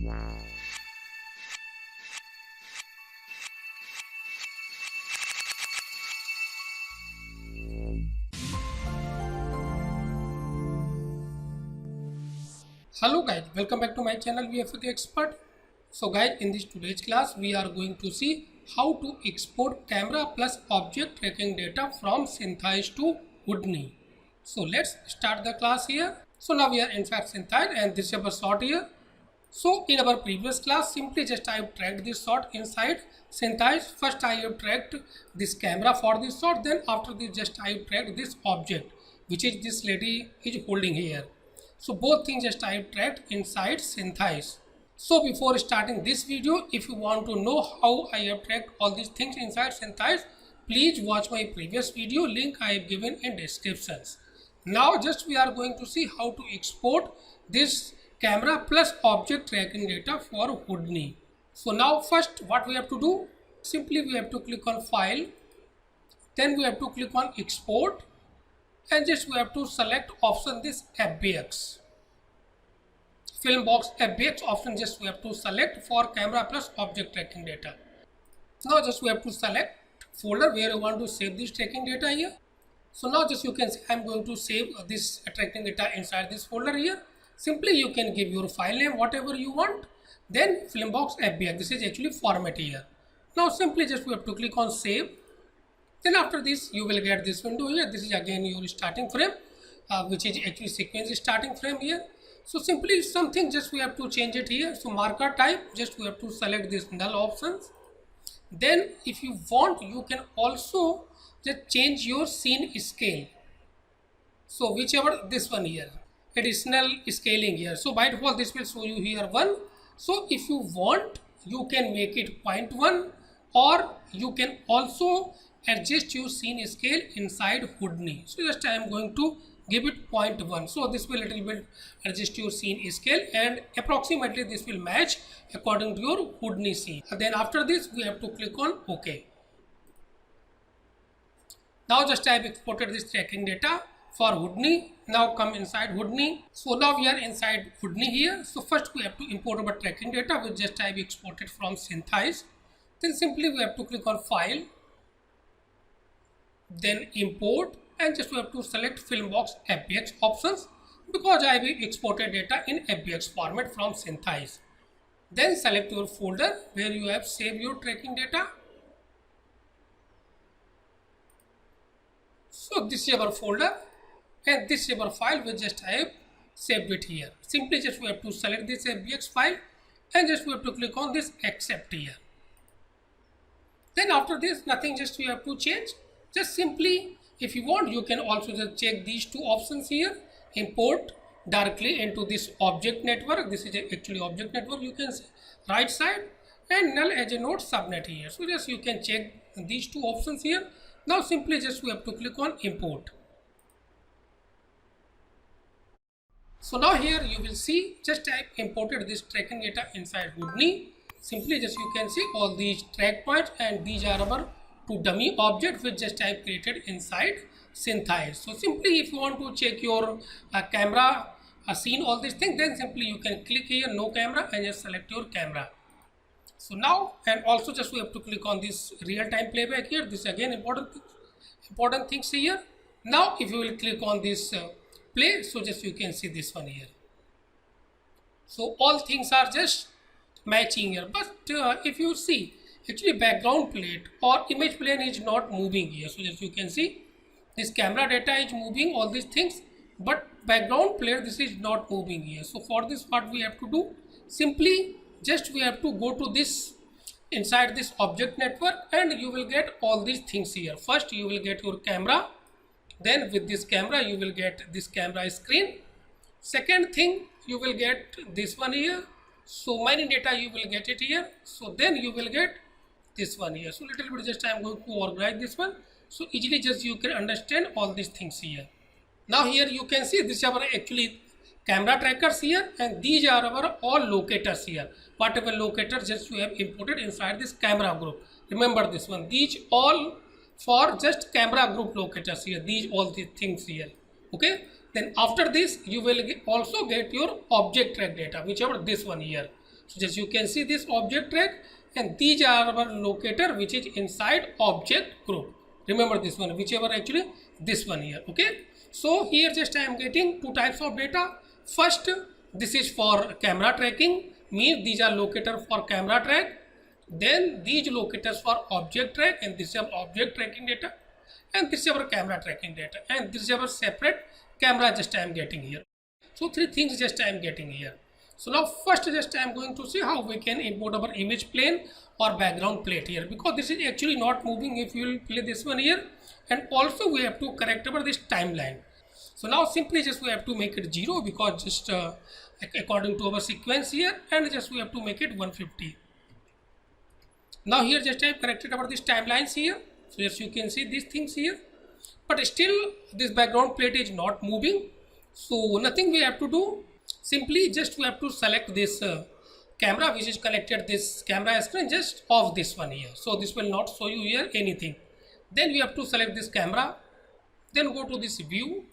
Hello guys, welcome back to my channel vfxexpert. So guys, in this today's class we are going to see how to export camera plus object tracking data from Syntheyes to Houdini. So let's start the class here. So now we are inside Syntheyes and this is our sort here. So in our previous class, simply just I have tracked this sort inside Syntheyes. First I have tracked this camera for this sort, then after this just I have tracked this object which is this lady is holding here. So both things just I have tracked inside Syntheyes. So before starting this video, if you want to know how I have tracked all these things inside Syntheyes, please watch my previous video, link I have given in descriptions. Now just we are going to see how to export this camera plus object tracking data for Houdini. So now first what we have to do, simply we have to click on file, then we have to click on export, and just we have to select option this FBX, film box FBX option, just we have to select for camera plus object tracking data. Now just we have to select folder where you want to save this tracking data here. So now just you can see I am going to save this tracking data inside this folder here. Simply you can give your file name whatever you want, then film box FBX, this is actually format here. Now simply just we have to click on save. Then after this you will get this window here. This is again your starting frame, which is actually sequence starting frame here. So simply something just we have to change it here. So marker type, just we have to select this null options. Then if you want, you can also just change your scene scale. So whichever this one here, additional scaling here. So by default this will show you here 1. So if you want, you can make it 0.1, or you can also adjust your scene scale inside Houdini. So just I am going to give it 0.1. So this will little bit adjust your scene scale and approximately this will match according to your Houdini scene. And then after this we have to click on OK. Now just I have exported this tracking data for Houdini. Now come inside Houdini. So now we are inside Houdini here. So first we have to import our tracking data which just I have exported from Syntheyes. Then simply we have to click on file, then import, and just we have to select film box FBX options because I have exported data in FBX format from Syntheyes. Then select your folder where you have saved your tracking data. So this is our folder and this is our file which just I have saved it here. Simply just we have to select this FBX file and just we have to click on this accept here. Then after this nothing just we have to change. Just simply if you want you can also just check these two options here, import directly into this object network. This is actually object network, you can see right side, and null as a node subnet here. So just you can check these two options here. Now simply just we have to click on import. So now here you will see just I imported this tracking data inside Houdini. Simply just you can see all these track points and these are our two dummy objects which just I created inside Syntheyes. So simply if you want to check your camera scene, all these things, then simply you can click here no camera and just select your camera. So now, and also just we have to click on this real-time playback here. This again important things here. Now if you will click on this play, so just you can see this one here. So all things are just matching here, but if you see actually background plate or image plane is not moving here. So just you can see this camera data is moving, all these things, but background plate this is not moving here. So for this what we have to do, simply just we have to go to this inside this object network and you will get all these things here. First you will get your camera, then with this camera you will get this camera screen. Second thing you will get this one here. So mining data you will get it here. So then you will get this one here. So little bit just I am going to organize this one so easily just you can understand all these things here. Now here you can see this is our actually camera trackers here and these are our all locators here. Whatever locators just you have imported inside this camera group. Remember this one, these all for just camera group locators here, these all these things here. Okay, then after this you will also get your object track data, whichever this one here. So just you can see this object track, and these are our locator which is inside object group. Remember this one, whichever actually this one here. Okay, so here just I am getting two types of data. First, this is for camera tracking, means these are locator for camera track. Then these locators for object track, and this is our object tracking data, and this is our camera tracking data, and this is our separate camera just I am getting here. So three things just I am getting here. So now first just I am going to see how we can import our image plane or background plate here, because this is actually not moving if you will play this one here, and also we have to correct our this timeline. So now simply just we have to make it 0, because just according to our sequence here, and just we have to make it 150. Now here just I have corrected our this timelines here. So yes, you can see these things here, but still this background plate is not moving. So nothing we have to do, simply just we have to select this camera which is connected this camera screen just off this one here. So this will not show you here anything. Then we have to select this camera, then go to this view,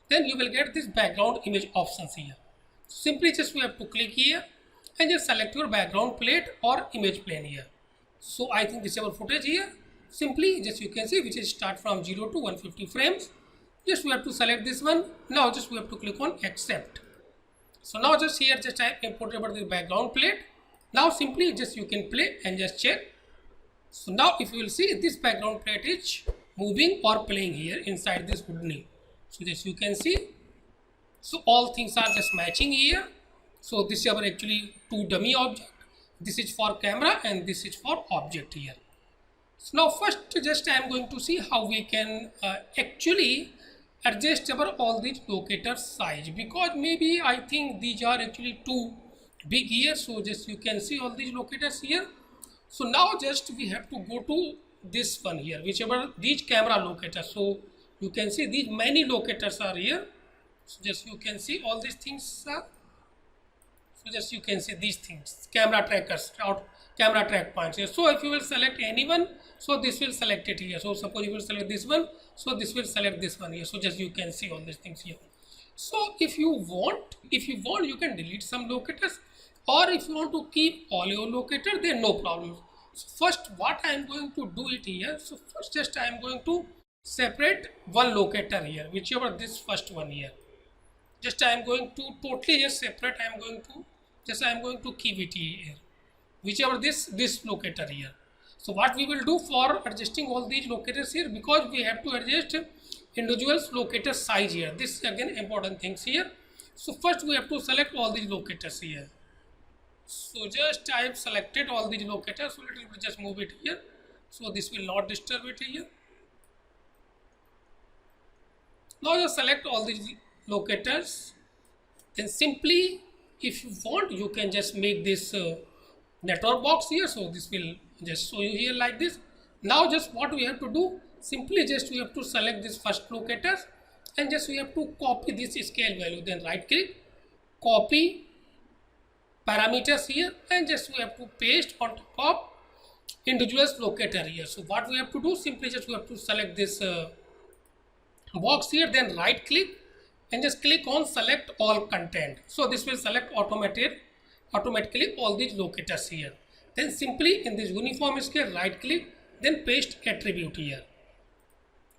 then you will get this background image options here. Simply just we have to click here and just select your background plate or image plane here. So I think this is our footage here. Simply just you can see which is start from 0 to 150 frames. Just we have to select this one. Now just we have to click on accept. So now just here just I imported the background plate. Now simply just you can play and just check. So now if you will see, this background plate is moving or playing here inside this Houdini. So just you can see. So all things are just matching here. So this is our actually two dummy object. This is for camera and this is for object here. So now first just I am going to see how we can actually adjust our all these locator size, because maybe I think these are actually too big here. So just you can see all these locators here. So now just we have to go to this one here, whichever these camera locators. So you can see these many locators are here. So just you can see all these things are. So just you can see these things, camera trackers or camera track points here. So if you will select anyone, so this will select it here. So suppose you will select this one, so this will select this one here. So just you can see all these things here. So if you want you can delete some locators, or if you want to keep all your locator, then no problem. So first what I am going to do it here. So first just I am going to separate one locator here, whichever this first one here. Just I am going to totally just separate. I am going to keep it here, whichever this locator here. So what we will do for adjusting all these locators here, because we have to adjust individual locator size here. This is again important things here. So first we have to select all these locators here. So just I have selected all these locators. So let me just move it here. So this will not disturb it here. Now just select all these locators. Then simply if you want you can just make this network box here. So this will just show you here like this. Now just what we have to do, simply just we have to select this first locators and just we have to copy this scale value. Then right click, copy parameters here, and just we have to paste on top of individual locator here. So what we have to do, simply just we have to select this box here, then right click and just click on select all content. So this will select automatically all these locators here. Then simply in this uniform scale right click, then paste attribute here.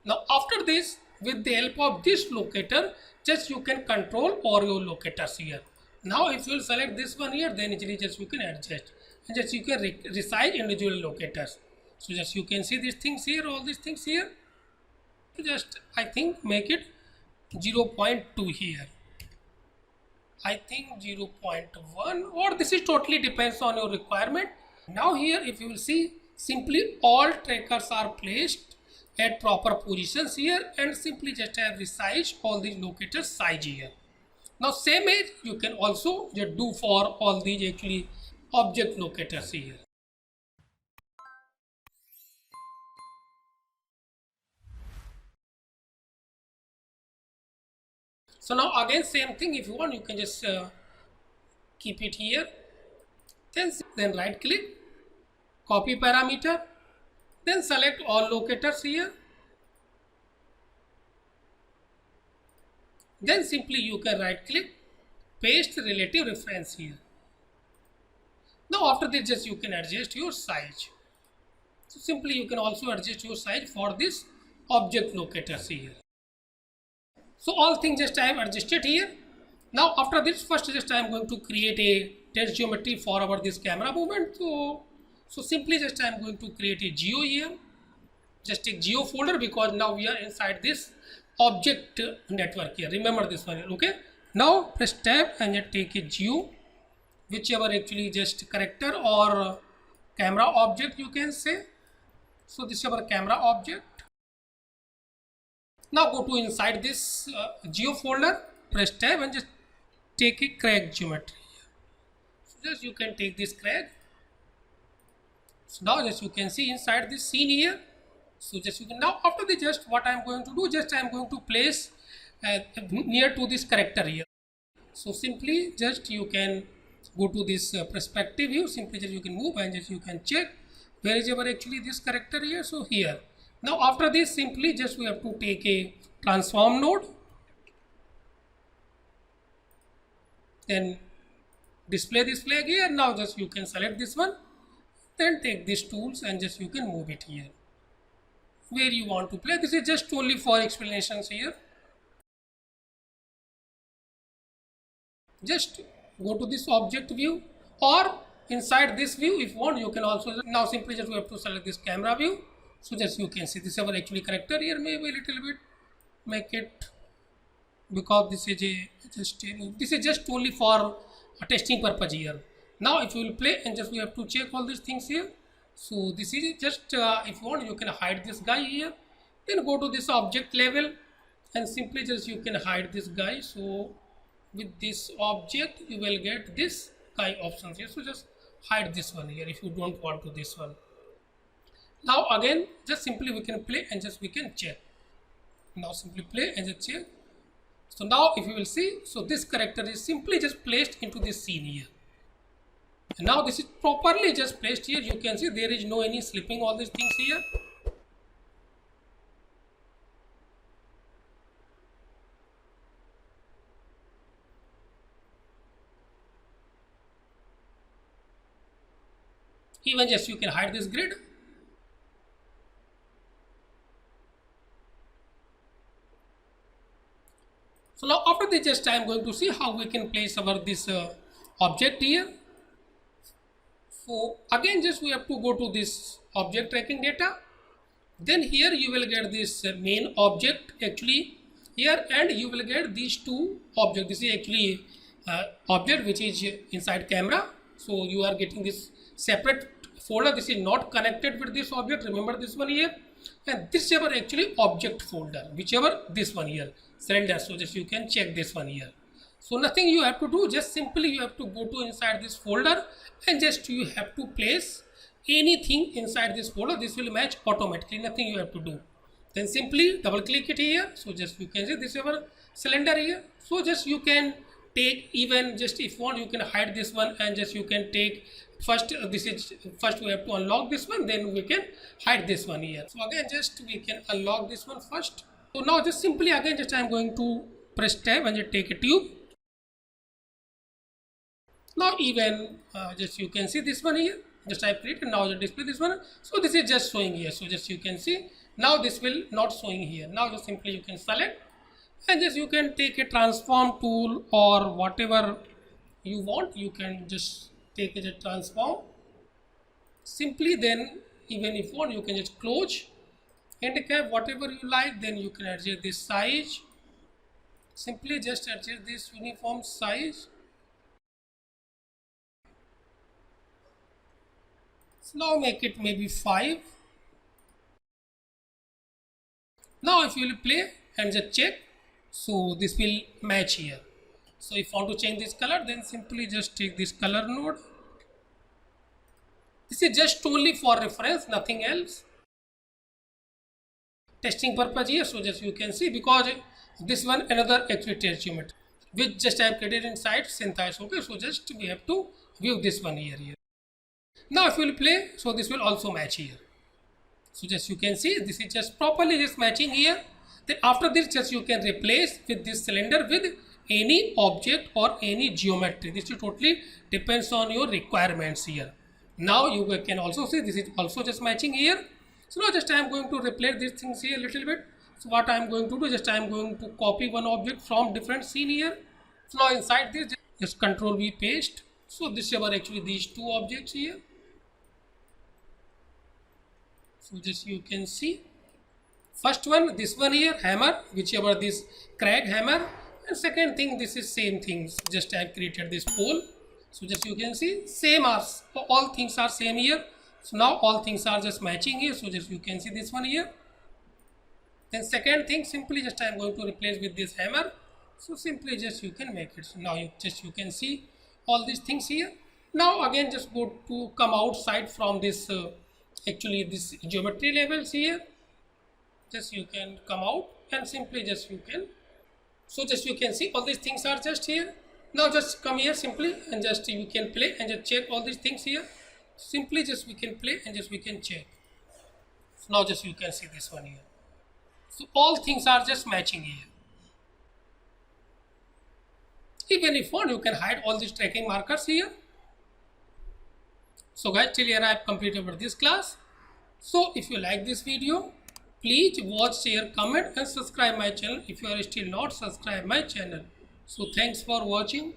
Now after this, with the help of this locator, just you can control all your locators here. Now if you will select this one here, then easily just you can adjust and just you can resize individual locators. So just you can see these things here, all these things here. Just I think make it 0.2 here. I think 0.1, or this is totally depends on your requirement. Now here if you will see, simply all trackers are placed at proper positions here, and simply just have resize all these locators size here. Now same as you can also just do for all these actually object locators here. So now again same thing, if you want you can just keep it here, then right click, copy parameter, then select all locators here, then simply you can right click, paste relative reference here. Now after this, just you can adjust your size. So simply you can also adjust your size for this object locators here. So all things just I have adjusted here. Now after this, first just I am going to create a test geometry for our this camera movement. So simply just I am going to create a geo here. Just take geo folder, because now we are inside this object network here. Remember this one here, okay? Now press tab and just take a geo, whichever actually just character or camera object you can say. So this is our camera object. Now go to inside this geo folder, press tab and just take a crack geometry. So just you can take this crack. So now just you can see inside this scene here. So just you can, now after the just what I am going to do, just I am going to place near to this character here. So simply just you can go to this perspective view, simply just you can move and just you can check where is our actually this character here. So here. Now after this, simply just we have to take a transform node, then display this flag here. Now just you can select this one, then take these tools and just you can move it here where you want to play. This is just only for explanations here. Just go to this object view, or inside this view if you want you can also, now simply just we have to select this camera view. So just you can see this is our actually character here. Maybe a little bit make it, because this is just only for a testing purpose here. Now if you will play and just we have to check all these things here. So this is just if you want you can hide this guy here, then go to this object level and simply just you can hide this guy. So with this object you will get this guy options here. So just hide this one here if you don't want to this one. Now again just simply we can play and just we can check. Now simply play and just check. So now if you will see, so this character is simply just placed into this scene here. And now this is properly just placed here. You can see there is no any slipping all these things here. Even just you can hide this grid. So now after this just I am going to see how we can place our this object here. So again just we have to go to this object tracking data, then here you will get this main object actually here, and you will get these two objects. This is actually object which is inside camera. So you are getting this separate folder. This is not connected with this object, remember this one here, and this is our actually object folder, whichever this one here cylinder. So just you can check this one here. So nothing you have to do, just simply you have to go to inside this folder and just you have to place anything inside this folder. This will match automatically, nothing you have to do. Then simply double click it here. So just you can see this is our cylinder here. So just you can take, even just if you want you can hide this one and just you can take first this is first we have to unlock this one, then we can hide this one here. So again just we can unlock this one first. So now just simply again just I am going to press tab and just take a tube. Now even just you can see this one here, just I create and now just display this one. So this is just showing here. So just you can see now this will not showing here. Now just simply you can select and just you can take a transform tool or whatever you want. You can just take a transform simply, then even if you want you can just close, handicap whatever you like, then you can adjust this size. Simply just adjust this uniform size. So now make it maybe 5. Now if you will play and just check, so this will match here. So if you want to change this color, then simply just take this color node. This is just only for reference, nothing else. Testing purpose here. So just you can see, because this one another actually test geometry which just I have created inside Syntheyes. Okay, so just we have to view this one here. Now if you will play, so this will also match here. So just you can see this is just properly just matching here. Then after this just you can replace with this cylinder with any object or any geometry. This is totally depends on your requirements here. Now you can also see this is also just matching here. So now just I am going to replace these things here a little bit. So what I am going to do, just I am going to copy one object from different scene here. So now inside this, just Control V paste. So this are actually these two objects here. So just you can see first one, this one here, hammer, whichever this crack hammer, and second thing, this is same things. Just I have created this pole. So just you can see same are all things are same here. So now all things are just matching here. So just you can see this one here. Then second thing, simply just I am going to replace with this hammer. So simply just you can make it. So now you can see all these things here. Now again just go to come outside from this actually this geometry levels here. Just you can come out and simply just you can. So just you can see all these things are just here. Now just come here simply and just you can play and just check all these things here. Simply just we can play and just we can check. So now just you can see this one here. So all things are just matching here. Even if you want, you can hide all these tracking markers here. So guys, till here I have completed this class. So if you like this video, please watch, share, comment and subscribe my channel if you are still not subscribed my channel. So thanks for watching.